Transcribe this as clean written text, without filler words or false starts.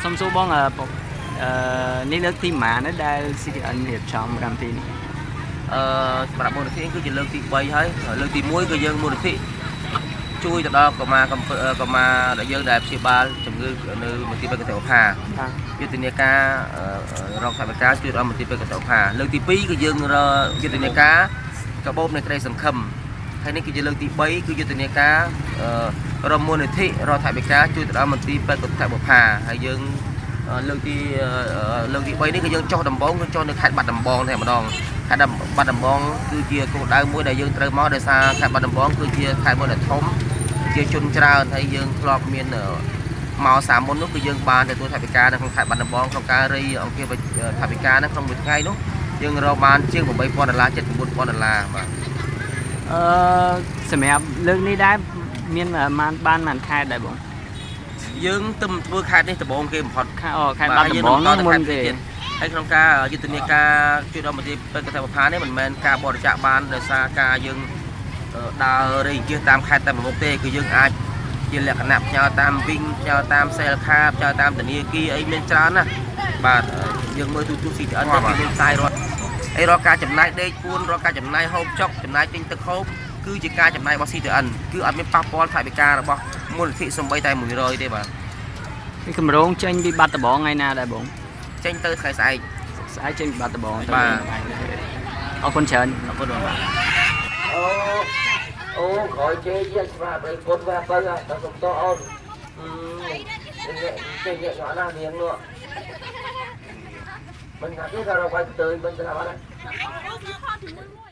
សុំសួរបងនេះលើកទីម៉ានដែល CTN រៀបចំកម្មវិធីនេះសម្រាប់មូលនិធិគឺជាលើកទី3ហើយលើកទី1គឺយើងមូលនិធិជួយទៅដល់កុមារដែលយើងដែលព្យាបាលជំងឺនៅមន្ទីរពេទ្យកសិដ្ឋាយុទ្ធនាការរកថវិកាជួយដល់មន្ទីរពេទ្យកសិដ្ឋាលើកទី2គឺយើងយុទ្ធនាការកាបូបនៃក្តីសង្ឃឹមហើយនេះគឺជាលើកទី3គឺយុទ្ធនាការរកមូលនិធិរកថវិកាជួយទៅដល់មន្ទីរពេទ្យកសិដ្ឋាហើយយើងលើកទី3នេះគឺយើងចុះដំបងគឺចុះនៅខេត្តបាត់ដំបងតែម្ដងខេត្តបាត់ដំបងគឺជាគោលដៅមួយដែលយើងត្រូវមកដោយសារខេត្តបាត់ដំបងគឺជាខេត្តមួយដែលធំជាជនច្រើនហើយយើងធ្លាប់មានមកសាមុននោះគឺយើងបានទទួលថវិកានៅក្នុងខេត្តបាត់ដំបងក្នុងការរៃអង្គាសថវិកានៅក្នុងមួយថ្ងៃនោះយើងរកបានជាង$8,000 $9,000បាទសម្រាប់លើកនេះដែរមានបានមិនខេត្តដែរបងយើងទៅធ្វើខេត្តនេះដំបងគេបំផុតខេត្តបាត់ដំបងមុនទេហើយក្នុងការយុទ្ធនាការជួយដល់មន្ទីរពេទ្យកសិដ្ឋានេះមិនមែនការបរិច្ចាគបានដោយសារការយើងដើររៃអង្គាសតាមខេត្តតែមួយមុខទេគឺយើងអាចជាលក្ខណៈផ្ញើតាមវិញផ្ញើតាមសេលខាផ្ញើតាមធនាគារអីមានច្រើនណាបាទយើងមើលទូ CTN តែពីផ្សាយរត់អីរកការចំណាយដេកពួនរកការចំណាយហូបចុកចំណាយទិញទឹកហូបគឺជាការចំណាយរបស់ CTN គឺអត់មានប៉ះពាល់ថវិការបស់មូលនិធិសំបីតែ100ទេបាទនេះកម្រងចេញពីបាត់ដំបងថ្ងៃណាដែរបងចេញទៅថ្ងៃស្អែកចេញពីបាត់ដំបងបាទអរគុណច្រើនអរគុណបាទអូក្រោយជេយកស្មារតីគុណវាទៅដល់សុំតអូនចេញយកណានាងនោះមិនថាគេថារកបាយទៅមិនថាបាន